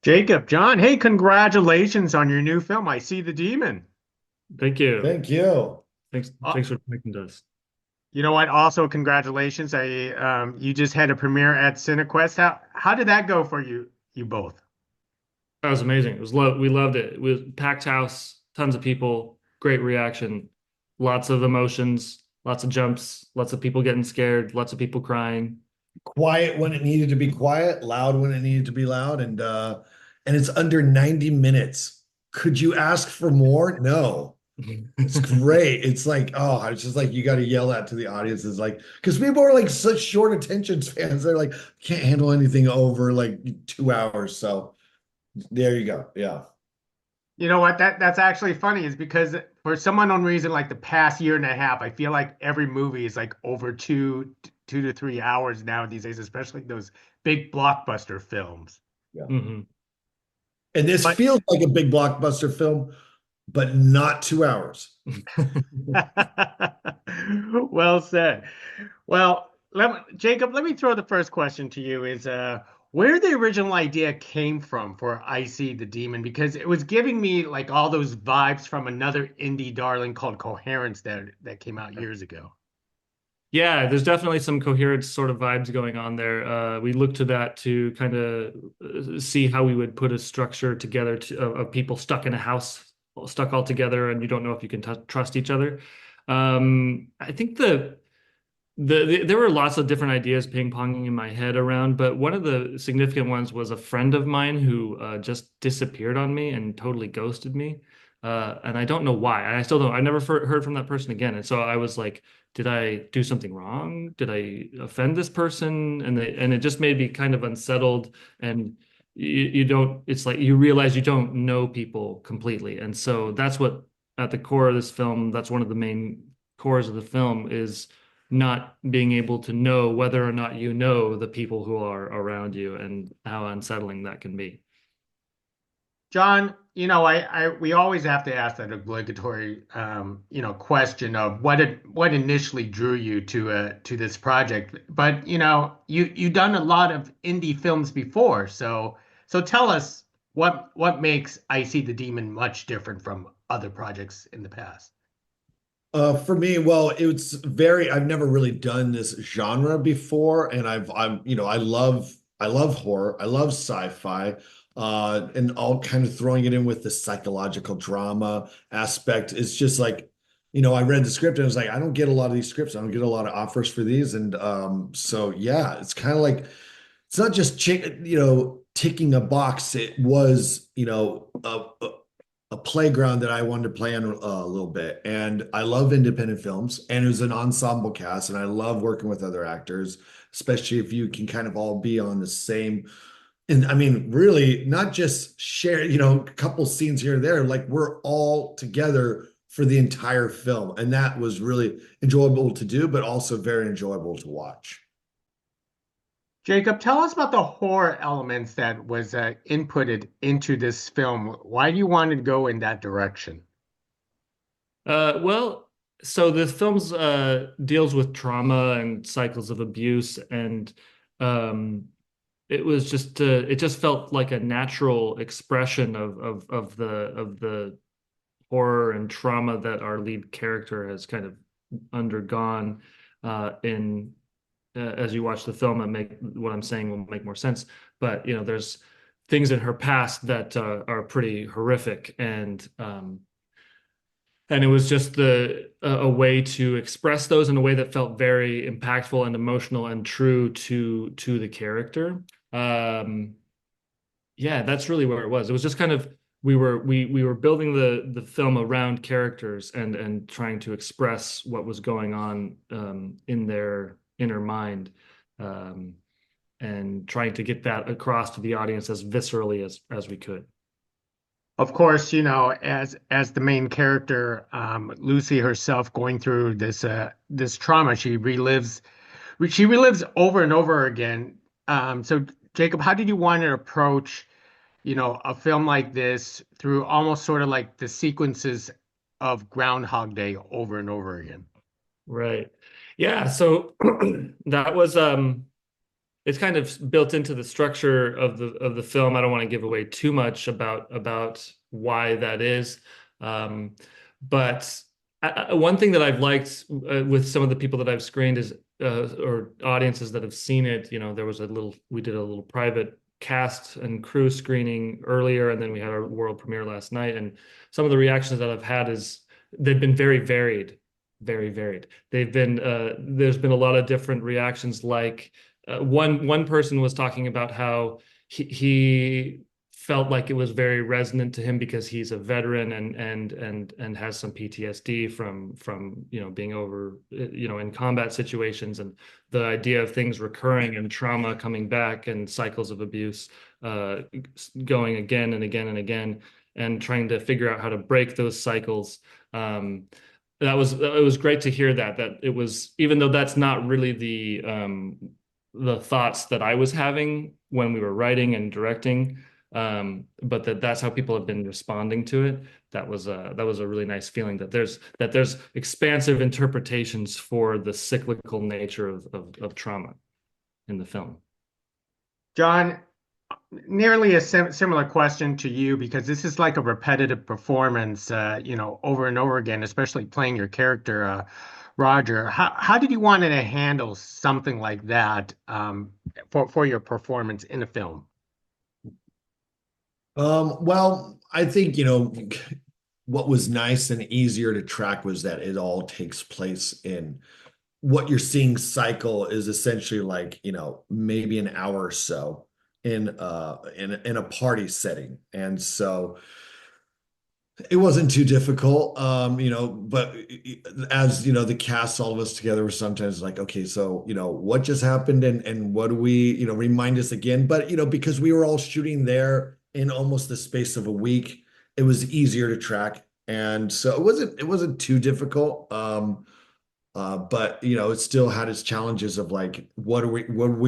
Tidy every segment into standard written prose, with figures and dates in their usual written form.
Jacob, John, hey, congratulations on your new film. I See the Demon. Thank you. Thank you. Thanks, Uh, thanks for talking to us. you know what? Also, congratulations. You just had a premiere at Cinequest. How did that go for you both? That was amazing. It was we loved it. It was packed house, tons of people, great reaction, lots of emotions, lots of jumps, lots of people getting scared, lots of people crying. Quiet when it needed to be quiet, loud when it needed to be loud, and it's under 90 minutes. Could you ask for more? No. It's great. It's like, oh, it's just like you got to yell that to the audience. It's like, because people are like such short attention spans. They're like, can't handle anything over like 2 hours. So there you go. Yeah. You know what? That's actually funny, is because for some unknown reason, like the past year and a half, I feel like every movie is like over 2 to 3 hours now these days, especially those big blockbuster films. Yeah. Hmm. And this But feels like a big blockbuster film, but not 2 hours. well said. Well, Jacob, let me throw the first question to you is where the original idea came from for I See the Demon, because it was giving me like all those vibes from another indie darling called Coherence that came out years ago. Yeah, there's definitely some coherent sort of vibes going on there. We looked to that to kind of see how we would put a structure together of people stuck in a house, stuck all together, and you don't know if you can trust each other. I think there were lots of different ideas ping-ponging in my head around, but one of the significant ones was a friend of mine who just disappeared on me and totally ghosted me. And I don't know why. I still don't. I never heard from that person again. And so I was like, did I do something wrong? Did I offend this person? And it just made me kind of unsettled. And you don't, it's like you realize you don't know people completely. And so that's what at the core of this film, that's one of the main cores of the film is not being able to know whether or not you know the people who are around you and how unsettling that can be. John, we always have to ask that obligatory, question of what initially drew you to this project. But you've done a lot of indie films before, so tell us what makes I See the Demon much different from other projects in the past. For me, well, I've never really done this genre before, and I love horror, I love sci-fi, and all kind of throwing it in with the psychological drama aspect. It's just like, I read the script and I was like, I don't get a lot of these scripts. I don't get a lot of offers for these, and so yeah, it's kind of like it's not just ticking a box. It was, a playground that I wanted to play on a little bit. And I love independent films, and it was an ensemble cast, and I love working with other actors, especially if you can kind of all be on the same. And I mean, really, not just share, a couple scenes here and there, like we're all together for the entire film. And that was really enjoyable to do, but also very enjoyable to watch. Jacob, tell us about the horror elements that was inputted into this film. Why do you want to go in that direction? Well, so the film's deals with trauma and cycles of abuse, and um, it just felt like a natural expression of the horror and trauma that our lead character has kind of undergone in as you watch the film and make what I'm saying will make more sense. But there's things in her past that are pretty horrific, and it was just a way to express those in a way that felt very impactful and emotional and true to the character. Um, yeah, that's really where it was. It was just kind of we were building the film around characters and trying to express what was going on in their inner mind, um, and trying to get that across to the audience as viscerally as we could. Of course, as the main character, Lucy herself going through this trauma, she relives over and over again. So Jacob, how did you want to approach, a film like this through almost sort of like the sequences of Groundhog Day over and over again? Right. Yeah, so that was it's kind of built into the structure of the film. I don't want to give away too much about why that is. Um, but one thing that I've liked with some of the people that I've screened is or audiences that have seen it, we did a little private cast and crew screening earlier, and then we had our world premiere last night. And some of the reactions that I've had is they've been very varied, very varied. There's been a lot of different reactions. Like one person was talking about how he felt like it was very resonant to him because he's a veteran and has some PTSD from being over in combat situations, and the idea of things recurring and trauma coming back and cycles of abuse uh, going again and again and again, and trying to figure out how to break those cycles. Um, it was great to hear that it was, even though that's not really the thoughts that I was having when we were writing and directing, but that's how people have been responding to it. That was a really nice feeling that there's expansive interpretations for the cyclical nature of trauma in the film. John, nearly a similar question to you because this is like a repetitive performance, over and over again, especially playing your character, Roger. How did you want to handle something like that for your performance in a film? Well, I think, what was nice and easier to track was that it all takes place in what you're seeing cycle is essentially like, maybe an hour or so in a party setting. And so it wasn't too difficult, but as the cast, all of us together were sometimes like, okay, so what just happened, and what do we, remind us again. But because we were all shooting there in almost the space of a week, it was easier to track, and so it wasn't too difficult. But it still had its challenges of like, what are we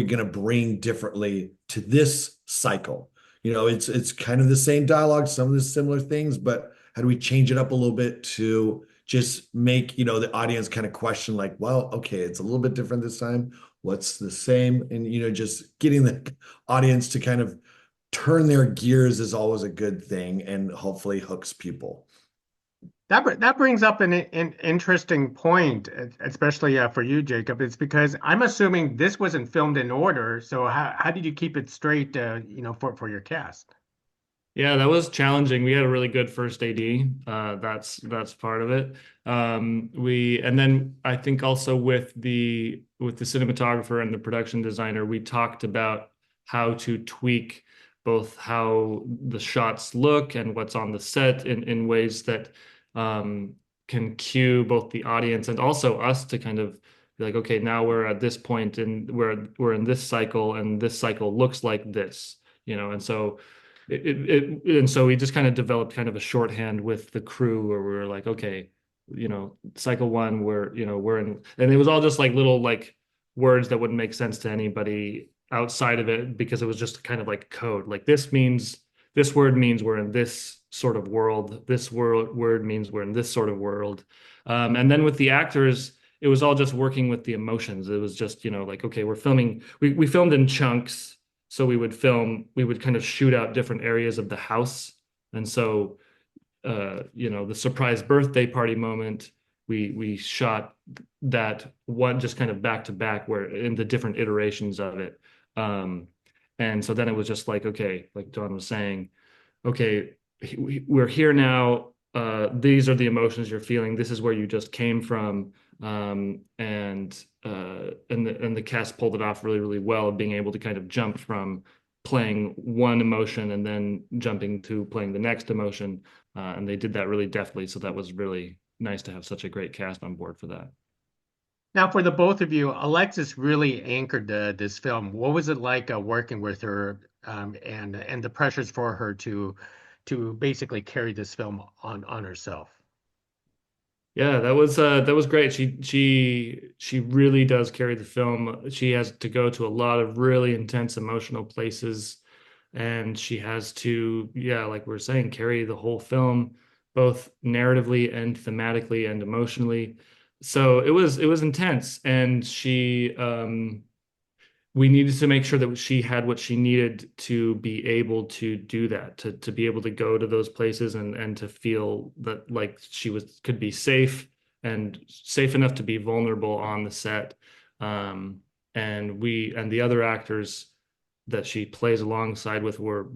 going to bring differently to this cycle? It's kind of the same dialogue, some of the similar things, but how do we change it up a little bit to just make the audience kind of question, like, well, okay, it's a little bit different this time. What's the same? And just getting the audience to kind of turn their gears is always a good thing, and hopefully hooks people. That brings up an interesting point, especially for you, Jacob. It's because I'm assuming this wasn't filmed in order. So how did you keep it straight, for your cast? Yeah, that was challenging. We had a really good first AD. That's part of it. And then I think also with the cinematographer and the production designer, we talked about how to tweak both how the shots look and what's on the set in ways that can cue both the audience and also us to kind of be like, okay, now we're at this point and we're in this cycle, and this cycle looks like this, and so and so we just kind of developed kind of a shorthand with the crew where we were like, okay, cycle one, we're in, and it was all just like little like words that wouldn't make sense to anybody outside of it because it was just kind of like code. Like this word means we're in this sort of world. This word means we're in this sort of world. And then with the actors, it was all just working with the emotions. It was just, like, okay, we filmed in chunks. So we would kind of shoot out different areas of the house. And so, the surprise birthday party moment, we shot that one just kind of back to back where in the different iterations of it. And so then it was just like, okay, like Don was saying, okay, we're here now. These are the emotions you're feeling. This is where you just came from. And the cast pulled it off really, really well of being able to kind of jump from playing one emotion and then jumping to playing the next emotion. And they did that really deftly. So that was really nice to have such a great cast on board for that. Now, for the both of you, Alexis really anchored this film. What was it like working with her, and the pressures for her to basically carry this film on herself? Yeah, that was great. She really does carry the film. She has to go to a lot of really intense emotional places, and she has to, yeah, like we are saying, carry the whole film, both narratively and thematically and emotionally. So it was intense, and we needed to make sure that she had what she needed to be able to do that, to be able to go to those places and to feel that like she could be safe and safe enough to be vulnerable on the set. And the other actors that she plays alongside with were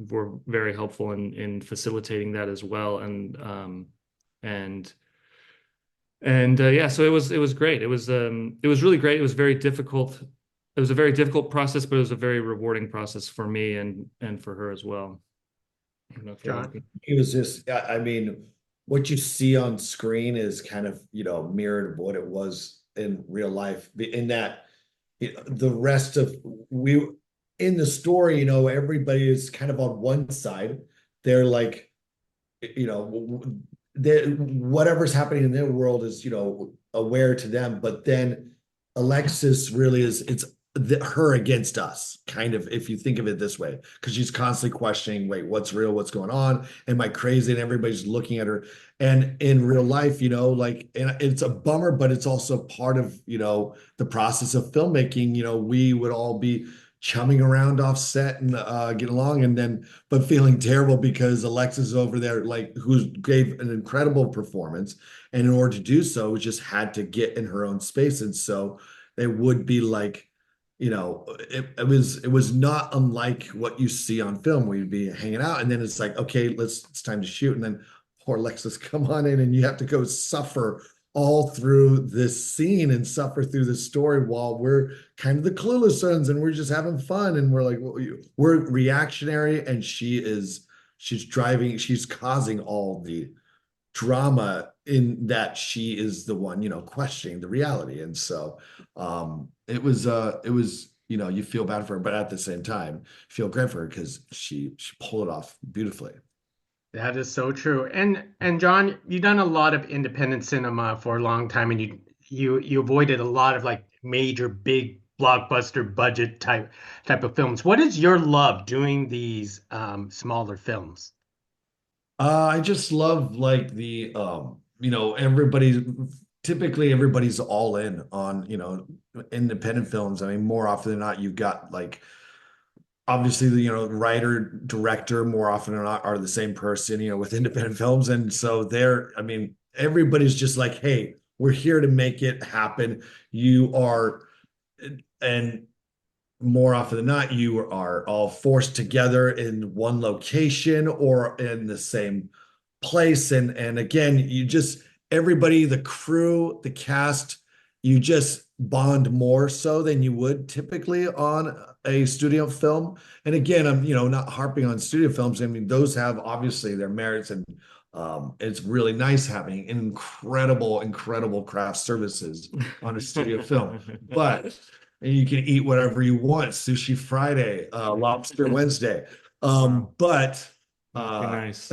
very helpful in facilitating that as well. And yeah, so it was great. It was really great. It was very difficult. It was a very difficult process, but it was a very rewarding process for me and for her as well. I don't know if you have John? anything. It was just, I mean, what you see on screen is kind of, mirrored of what it was in real life. In that, the rest of we in the story, everybody is kind of on one side. They're like, you know, whatever's happening in their world is, aware to them. But then Alexis really it's her against us, kind of, if you think of it this way, because she's constantly questioning, wait, what's real? What's going on? Am I crazy? And everybody's looking at her. And in real life, like, and it's a bummer, but it's also part of, the process of filmmaking. We would all be chumming around off set and get along, and then but feeling terrible because Alexis over there, like, who gave an incredible performance, and in order to do so, just had to get in her own space. And so it would be like, it was not unlike what you see on film, where you'd be hanging out, and then it's like, okay, it's time to shoot, and then poor Alexis, come on in, and you have to go suffer all through this scene and suffer through this story while we're kind of the clueless ones, and we're just having fun, and we're like, well, we're reactionary, and she's causing all the drama, in that she is the one, questioning the reality. And so it was, you feel bad for her, but at the same time feel great for her because she pulled it off beautifully. That is so true. And John, you've done a lot of independent cinema for a long time, and you avoided a lot of like major big blockbuster budget type of films. What is your love doing these smaller films? I just love, like, the typically everybody's all in on, independent films. I mean, more often than not, you've got, like, obviously the, writer, director, more often than not are the same person, with independent films. And so I mean, everybody's just like, hey, we're here to make it happen. You are, and more often than not, you are all forced together in one location or in the same place. And again, you just, everybody, the crew, the cast, you just bond more so than you would typically on a studio film. And again, I'm, not harping on studio films. I mean, those have obviously their merits, and it's really nice having incredible craft services on a studio film. But and you can eat whatever you want, sushi Friday, lobster Wednesday. Wow. But Must be nice.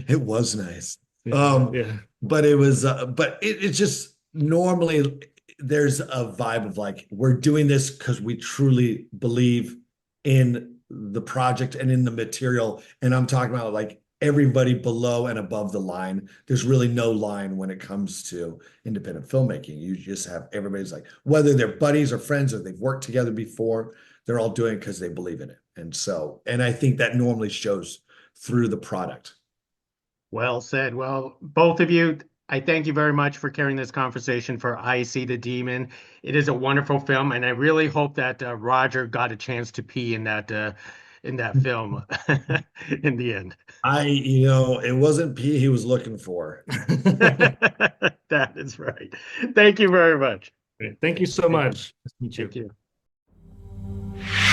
it was nice. Yeah, yeah. But it was, but it's just, normally there's a vibe of like, we're doing this because we truly believe in the project and in the material. And I'm talking about, like, everybody below and above the line. There's really no line when it comes to independent filmmaking. You just have, everybody's like, whether they're buddies or friends or they've worked together before, they're all doing it because they believe in it. And so, and I think that normally shows through the product. Well said. Well, both of you, I thank you very much for carrying this conversation for I See the Demon. It is a wonderful film, and I really hope that Roger got a chance to pee in that film in the end. It wasn't P he was looking for. That is right. Thank you very much. Great. Thank you so Thank you. much. Nice to meet you. Thank you.